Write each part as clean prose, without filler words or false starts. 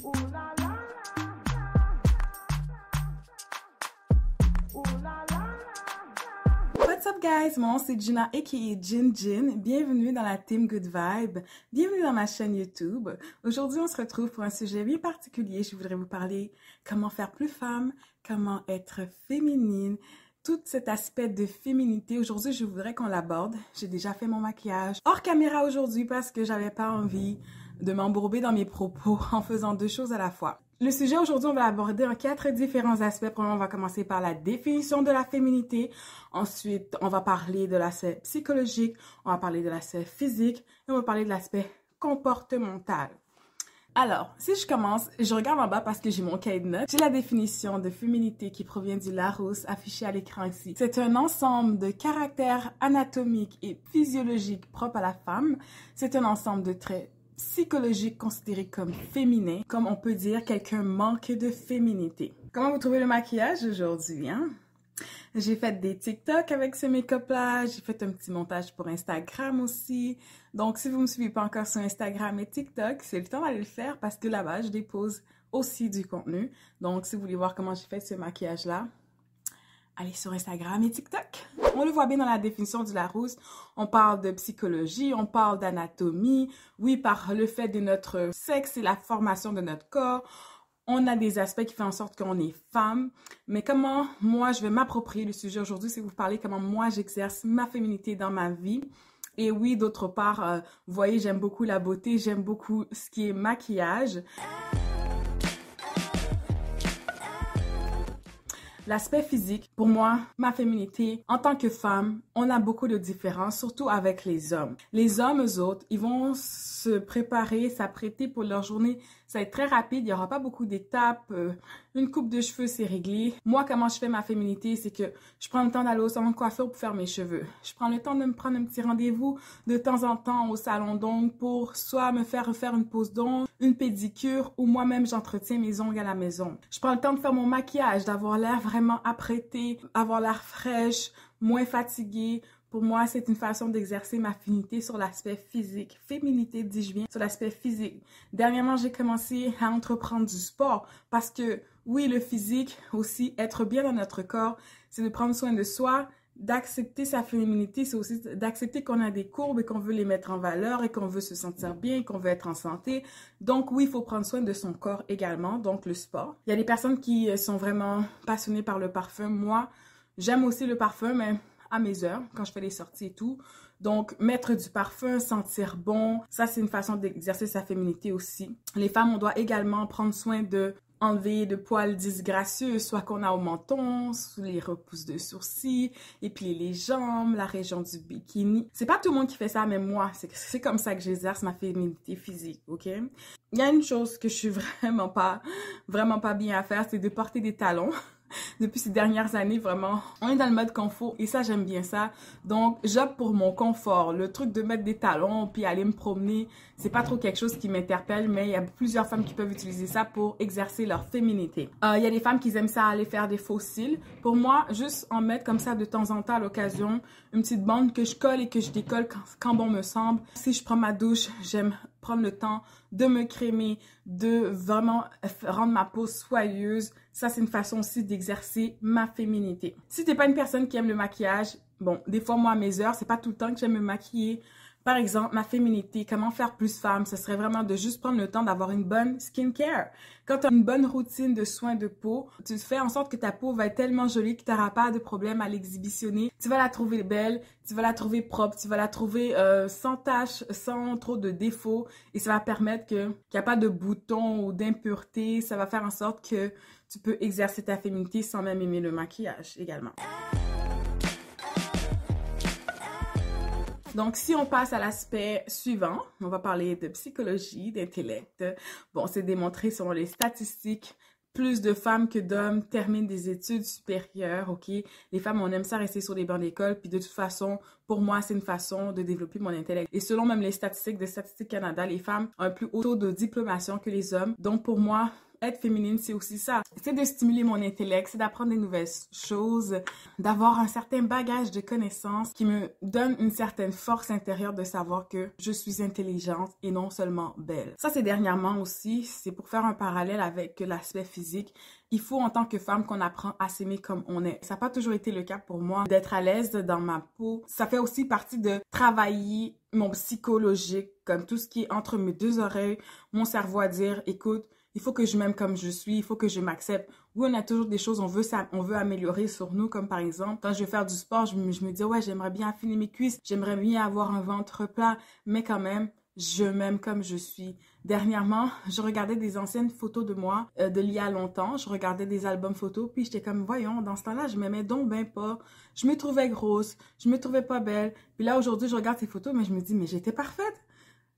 What's up guys, mon nom c'est Gina aka Jin. Bienvenue dans la team Good Vibe, bienvenue dans ma chaîne YouTube. Aujourd'hui on se retrouve pour un sujet bien particulier. Je voudrais vous parler comment faire plus femme, comment être féminine, tout cet aspect de féminité. Aujourd'hui je voudrais qu'on l'aborde. J'ai déjà fait mon maquillage hors caméra aujourd'hui parce que j'avais pas envie de m'embourber dans mes propos en faisant deux choses à la fois. Le sujet aujourd'hui, on va l'aborder en 4 différents aspects. Premièrement, on va commencer par la définition de la féminité. Ensuite, on va parler de l'aspect psychologique. On va parler de l'aspect physique. Et on va parler de l'aspect comportemental. Alors, si je commence, je regarde en bas parce que j'ai mon cahier de notes. J'ai la définition de féminité qui provient du Larousse affichée à l'écran ici. C'est un ensemble de caractères anatomiques et physiologiques propres à la femme. C'est un ensemble de traits psychologique considéré comme féminin, comme on peut dire quelqu'un manque de féminité. Comment vous trouvez le maquillage aujourd'hui, hein? J'ai fait des TikTok avec ce make-up-là, j'ai fait un petit montage pour Instagram aussi. Donc, si vous me suivez pas encore sur Instagram et TikTok, c'est le temps d'aller le faire parce que là-bas, je dépose aussi du contenu. Donc, si vous voulez voir comment j'ai fait ce maquillage-là, allez sur Instagram et TikTok. On le voit bien dans la définition du Larousse. On parle de psychologie, on parle d'anatomie. Oui, par le fait de notre sexe et la formation de notre corps, on a des aspects qui font en sorte qu'on est femme. Mais comment moi, je vais m'approprier le sujet aujourd'hui, c'est vous parler comment moi, j'exerce ma féminité dans ma vie. Et oui, d'autre part, vous voyez, j'aime beaucoup la beauté, j'aime beaucoup ce qui est maquillage. L'aspect physique, pour moi, ma féminité, en tant que femme, on a beaucoup de différences, surtout avec les hommes. Les hommes, eux autres, ils vont se préparer, s'apprêter pour leur journée. Ça va être très rapide, il n'y aura pas beaucoup d'étapes. Une coupe de cheveux, c'est réglé. Moi, comment je fais ma féminité, c'est que je prends le temps d'aller au salon de coiffure pour faire mes cheveux. Je prends le temps de me prendre un petit rendez-vous de temps en temps au salon d'ongles pour soit me faire refaire une pose d'ongles, une pédicure ou moi-même, j'entretiens mes ongles à la maison. Je prends le temps de faire mon maquillage, d'avoir l'air vraiment apprêtée, avoir l'air fraîche, moins fatiguée. Pour moi, c'est une façon d'exercer ma féminité sur l'aspect physique. Féminité, dis-je bien, sur l'aspect physique. Dernièrement, j'ai commencé à entreprendre du sport parce que, oui, le physique aussi, être bien dans notre corps, c'est de prendre soin de soi, d'accepter sa féminité, c'est aussi d'accepter qu'on a des courbes et qu'on veut les mettre en valeur et qu'on veut se sentir bien et qu'on veut être en santé. Donc oui, il faut prendre soin de son corps également, donc le sport. Il y a des personnes qui sont vraiment passionnées par le parfum. Moi, j'aime aussi le parfum, mais à mes heures, quand je fais des sorties et tout. Donc, mettre du parfum, sentir bon, ça c'est une façon d'exercer sa féminité aussi. Les femmes, on doit également prendre soin de enlever de poils disgracieux, soit qu'on a au menton, sous les repousses de sourcils, épiler les jambes, la région du bikini. C'est pas tout le monde qui fait ça, mais moi, c'est comme ça que j'exerce ma féminité physique, ok? Il y a une chose que je suis vraiment pas bien à faire, c'est de porter des talons. Depuis ces dernières années, vraiment, on est dans le mode confort et ça, j'aime bien ça. Donc, j'opte pour mon confort. Le truc de mettre des talons puis aller me promener, c'est pas trop quelque chose qui m'interpelle, mais il y a plusieurs femmes qui peuvent utiliser ça pour exercer leur féminité. Il y a des femmes qui aiment ça aller faire des faux cils. Pour moi, juste en mettre comme ça de temps en temps à l'occasion, une petite bande que je colle et que je décolle quand bon me semble. Si je prends ma douche, j'aime prendre le temps de me crémer, de vraiment rendre ma peau soyeuse. Ça, c'est une façon aussi d'exercer ma féminité. Si t'es pas une personne qui aime le maquillage, bon, des fois, moi, à mes heures, c'est pas tout le temps que j'aime me maquiller. Par exemple, ma féminité, comment faire plus femme, ce serait vraiment de juste prendre le temps d'avoir une bonne skincare. Quand tu as une bonne routine de soins de peau, tu fais en sorte que ta peau va être tellement jolie que tu n'auras pas de problème à l'exhibitionner. Tu vas la trouver belle, tu vas la trouver propre, tu vas la trouver sans taches, sans trop de défauts. Et ça va permettre qu'il n'y a pas de boutons ou d'impuretés. Ça va faire en sorte que tu peux exercer ta féminité sans même aimer le maquillage également. Donc, si on passe à l'aspect suivant, on va parler de psychologie, d'intellect. Bon, c'est démontré selon les statistiques, plus de femmes que d'hommes terminent des études supérieures, ok? Les femmes, on aime ça rester sur des bancs d'école, puis de toute façon, pour moi, c'est une façon de développer mon intellect. Et selon même les statistiques de Statistique Canada, les femmes ont un plus haut taux de diplomation que les hommes. Donc, pour moi, être féminine, c'est aussi ça. C'est de stimuler mon intellect, c'est d'apprendre des nouvelles choses, d'avoir un certain bagage de connaissances qui me donne une certaine force intérieure de savoir que je suis intelligente et non seulement belle. Ça, c'est dernièrement aussi, c'est pour faire un parallèle avec l'aspect physique. Il faut, en tant que femme, qu'on apprend à s'aimer comme on est. Ça n'a pas toujours été le cas pour moi d'être à l'aise dans ma peau. Ça fait aussi partie de travailler mon psychologique, comme tout ce qui est entre mes deux oreilles, mon cerveau à dire, écoute, il faut que je m'aime comme je suis, il faut que je m'accepte. Oui, on a toujours des choses, on veut améliorer sur nous, comme par exemple, quand je vais faire du sport, je me dis, ouais, j'aimerais bien affiner mes cuisses, j'aimerais bien avoir un ventre plat, mais quand même, je m'aime comme je suis. Dernièrement, je regardais des anciennes photos de moi de l'il y a longtemps. Je regardais des albums photos, puis j'étais comme, voyons, dans ce temps-là, je m'aimais donc ben pas. Je me trouvais grosse, je me trouvais pas belle. Puis là, aujourd'hui, je regarde ces photos, mais je me dis, mais j'étais parfaite.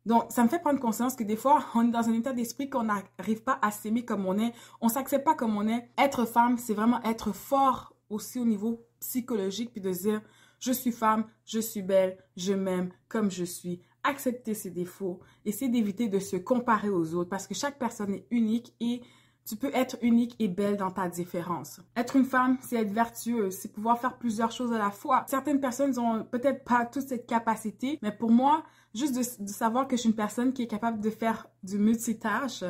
Donc, ça me fait prendre conscience que des fois, on est dans un état d'esprit qu'on n'arrive pas à s'aimer comme on est. On s'accepte pas comme on est. Être femme, c'est vraiment être fort aussi au niveau psychologique, puis de dire, je suis femme, je suis belle, je m'aime comme je suis. Accepter ses défauts, essayer d'éviter de se comparer aux autres parce que chaque personne est unique et tu peux être unique et belle dans ta différence. Être une femme, c'est être vertueuse, c'est pouvoir faire plusieurs choses à la fois. Certaines personnes ont peut-être pas toute cette capacité, mais pour moi, juste de savoir que je suis une personne qui est capable de faire du multitâche,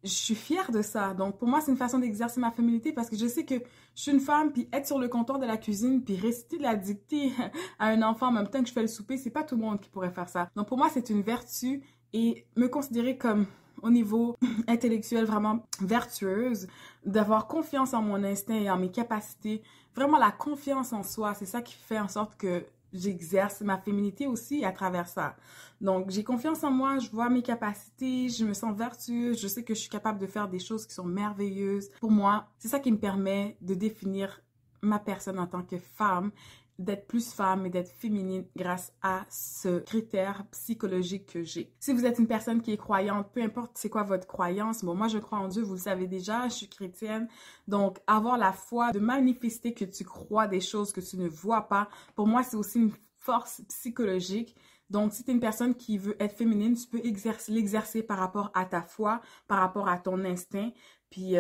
je suis fière de ça. Donc, pour moi, c'est une façon d'exercer ma féminité parce que je sais que je suis une femme, puis être sur le comptoir de la cuisine, puis réciter la dictée à un enfant en même temps que je fais le souper, c'est pas tout le monde qui pourrait faire ça. Donc, pour moi, c'est une vertu et me considérer comme, au niveau intellectuel, vraiment vertueuse, d'avoir confiance en mon instinct et en mes capacités. Vraiment, la confiance en soi, c'est ça qui fait en sorte que j'exerce ma féminité aussi à travers ça. Donc, j'ai confiance en moi, je vois mes capacités, je me sens vertueuse, je sais que je suis capable de faire des choses qui sont merveilleuses. Pour moi, c'est ça qui me permet de définir ma personne en tant que femme, d'être plus femme et d'être féminine grâce à ce critère psychologique que j'ai. Si vous êtes une personne qui est croyante, peu importe c'est quoi votre croyance, bon, moi je crois en Dieu, vous le savez déjà, je suis chrétienne, donc avoir la foi de manifester que tu crois des choses que tu ne vois pas, pour moi c'est aussi une force psychologique. Donc, si tu es une personne qui veut être féminine, tu peux l'exercer par rapport à ta foi, par rapport à ton instinct. Puis,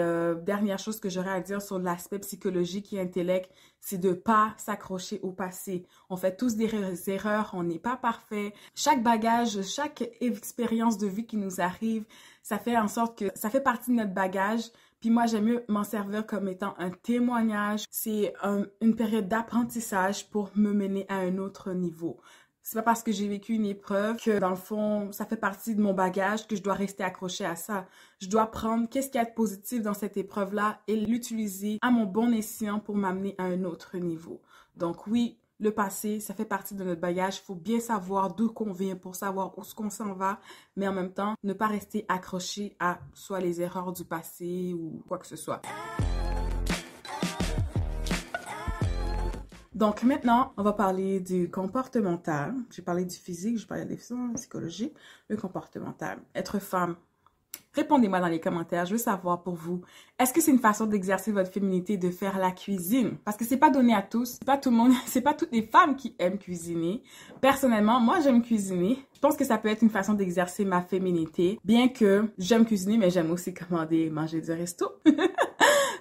dernière chose que j'aurais à dire sur l'aspect psychologique et intellect, c'est de pas s'accrocher au passé. On fait tous des erreurs, on n'est pas parfait. Chaque bagage, chaque expérience de vie qui nous arrive, ça fait en sorte que ça fait partie de notre bagage. Puis moi, j'aime mieux m'en servir comme étant un témoignage. C'est une période d'apprentissage pour me mener à un autre niveau. C'est pas parce que j'ai vécu une épreuve que, dans le fond, ça fait partie de mon bagage que je dois rester accrochée à ça. Je dois prendre qu'est-ce qu'il y a de positif dans cette épreuve-là et l'utiliser à mon bon escient pour m'amener à un autre niveau. Donc oui, le passé, ça fait partie de notre bagage. Il faut bien savoir d'où qu'on vient pour savoir où est-ce qu'on s'en va, mais en même temps, ne pas rester accroché à soit les erreurs du passé ou quoi que ce soit. Donc maintenant, on va parler du comportemental. J'ai parlé du physique, j'ai parlé de la psychologie, le comportemental. Être femme. Répondez-moi dans les commentaires, je veux savoir pour vous, est-ce que c'est une façon d'exercer votre féminité de faire la cuisine? Parce que c'est pas donné à tous, c'est pas tout le monde, c'est pas toutes les femmes qui aiment cuisiner. Personnellement, moi j'aime cuisiner. Je pense que ça peut être une façon d'exercer ma féminité, bien que j'aime cuisiner, mais j'aime aussi commander, manger du resto.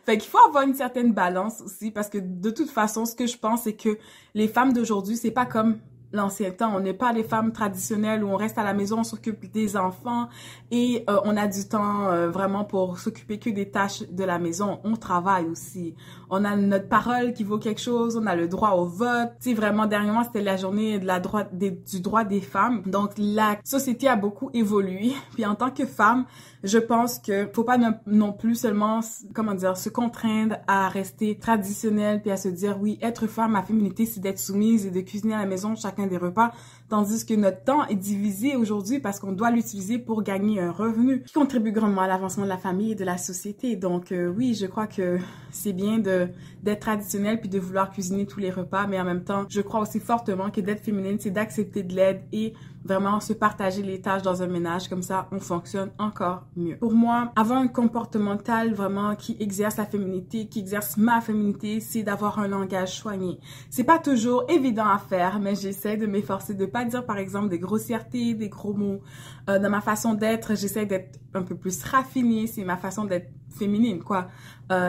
Fait qu'il faut avoir une certaine balance aussi parce que de toute façon, ce que je pense, c'est que les femmes d'aujourd'hui, c'est pas comme l'ancien temps. On n'est pas les femmes traditionnelles où on reste à la maison, on s'occupe des enfants et on a du temps vraiment pour s'occuper que des tâches de la maison. On travaille aussi. On a notre parole qui vaut quelque chose. On a le droit au vote. Tu sais, vraiment, dernièrement, c'était la journée de du droit des femmes. Donc, la société a beaucoup évolué. Puis, en tant que femme, je pense que faut pas non plus seulement, comment dire, se contraindre à rester traditionnelle puis à se dire, oui, être femme, ma féminité, c'est d'être soumise et de cuisiner à la maison chacun des repas, tandis que notre temps est divisé aujourd'hui parce qu'on doit l'utiliser pour gagner un revenu qui contribue grandement à l'avancement de la famille et de la société. Donc oui, je crois que c'est bien d'être traditionnel puis de vouloir cuisiner tous les repas, mais en même temps, je crois aussi fortement que d'être féminine, c'est d'accepter de l'aide et vraiment se partager les tâches dans un ménage, comme ça on fonctionne encore mieux. Pour moi, avoir un comportemental vraiment qui exerce la féminité, qui exerce ma féminité, c'est d'avoir un langage soigné. C'est pas toujours évident à faire, mais j'essaie de m'efforcer de pas dire par exemple des grossièretés, des gros mots. Dans ma façon d'être, j'essaie d'être un peu plus raffinée, c'est ma façon d'être féminine, quoi.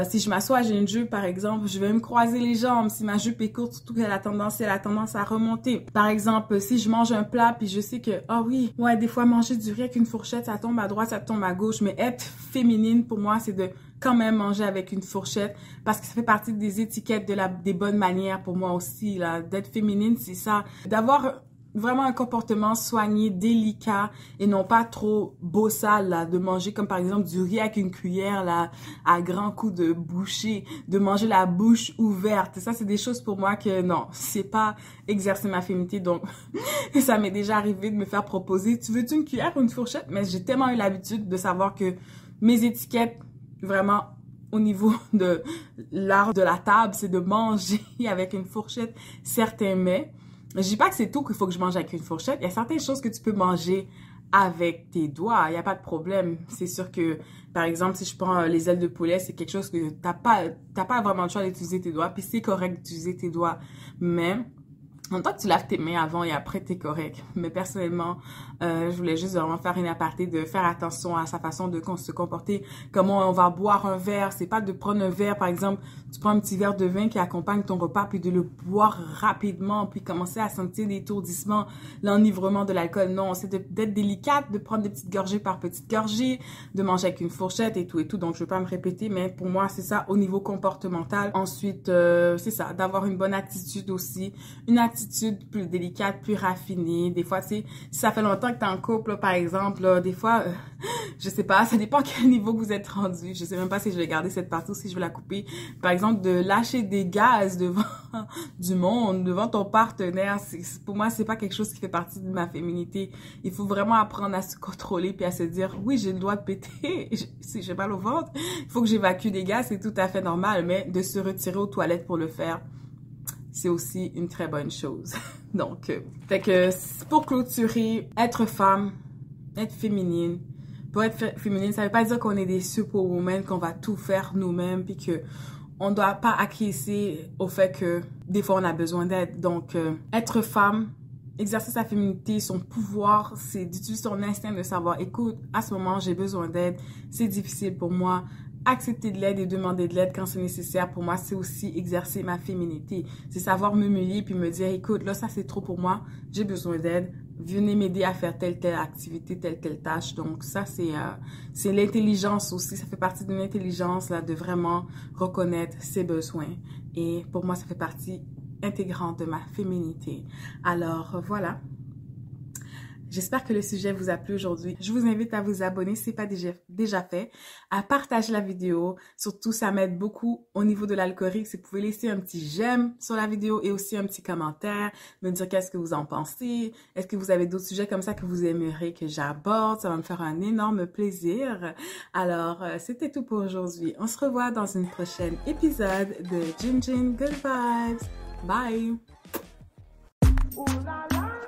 Si je m'assois, j'ai une jupe, par exemple, je vais me croiser les jambes. Si ma jupe est courte, surtout qu'elle a tendance à remonter. Par exemple, si je mange un plat, puis je sais que, ah oui, ouais, des fois, manger du riz avec une fourchette, ça tombe à droite, ça tombe à gauche. Mais être féminine, pour moi, c'est de quand même manger avec une fourchette, parce que ça fait partie des étiquettes des bonnes manières pour moi aussi, là. D'être féminine, c'est ça. D'avoir vraiment un comportement soigné, délicat et non pas trop bossal, là, de manger comme par exemple du riz avec une cuillère, là, à grands coups de boucher, de manger la bouche ouverte. Ça, c'est des choses pour moi que non, c'est pas exercer ma féminité. Donc, ça m'est déjà arrivé de me faire proposer, tu veux-tu une cuillère ou une fourchette? Mais j'ai tellement eu l'habitude de savoir que mes étiquettes, vraiment, au niveau de l'art de la table, c'est de manger avec une fourchette certains mets. Je dis pas que c'est tout qu'il faut que je mange avec une fourchette. Il y a certaines choses que tu peux manger avec tes doigts. Il n'y a pas de problème. C'est sûr que, par exemple, si je prends les ailes de poulet, c'est quelque chose que t'as pas vraiment le choix d'utiliser tes doigts. Puis c'est correct d'utiliser tes doigts. Mais, en même temps que tu laves tes mains avant et après, t'es correct. Mais personnellement, je voulais juste vraiment faire une aparté de faire attention à sa façon de se comporter. Comment on va boire un verre. C'est pas de prendre un verre, par exemple, tu prends un petit verre de vin qui accompagne ton repas, puis de le boire rapidement, puis commencer à sentir l'étourdissement, l'enivrement de l'alcool. Non, c'est d'être délicate, de prendre des petites gorgées par petites gorgées, de manger avec une fourchette et tout et tout. Donc, je vais pas me répéter, mais pour moi, c'est ça au niveau comportemental. Ensuite, c'est ça, d'avoir une bonne attitude aussi. Une attitude plus délicate, plus raffinée. Des fois, tu sais, si ça fait longtemps que t'es en couple, là, par exemple, là, des fois, je sais pas, ça dépend à quel niveau que vous êtes rendu. Je sais même pas si je vais garder cette partie ou si je vais la couper. Par exemple, de lâcher des gaz devant du monde, devant ton partenaire, pour moi, c'est pas quelque chose qui fait partie de ma féminité. Il faut vraiment apprendre à se contrôler puis à se dire, oui, j'ai le droit de péter, si j'ai mal au ventre, il faut que j'évacue des gaz, c'est tout à fait normal, mais de se retirer aux toilettes pour le faire, c'est aussi une très bonne chose. Donc, fait que pour clôturer, être femme, être féminine, pour être féminine, ça veut pas dire qu'on est des superwomen, qu'on va tout faire nous-mêmes, puis que on doit pas acquiescer au fait que des fois on a besoin d'aide. Donc, être femme, exercer sa féminité, son pouvoir, c'est d'utiliser son instinct de savoir, écoute, à ce moment, j'ai besoin d'aide, c'est difficile pour moi. Accepter de l'aide et demander de l'aide quand c'est nécessaire, pour moi, c'est aussi exercer ma féminité. C'est savoir me muer puis me dire, écoute, là, ça c'est trop pour moi, j'ai besoin d'aide. Venez m'aider à faire telle activité, telle tâche. Donc ça, c'est l'intelligence aussi. Ça fait partie de l'intelligence, là, de vraiment reconnaître ses besoins. Et pour moi, ça fait partie intégrante de ma féminité. Alors, voilà. J'espère que le sujet vous a plu aujourd'hui. Je vous invite à vous abonner si ce n'est pas déjà fait, à partager la vidéo. Surtout, ça m'aide beaucoup au niveau de l'algorithme. Si vous pouvez laisser un petit j'aime sur la vidéo et aussi un petit commentaire, me dire qu'est-ce que vous en pensez. Est-ce que vous avez d'autres sujets comme ça que vous aimeriez que j'aborde? Ça va me faire un énorme plaisir. Alors, c'était tout pour aujourd'hui. On se revoit dans une prochaine épisode de Gin Gin Good Vibes. Bye! Ooh, la, la.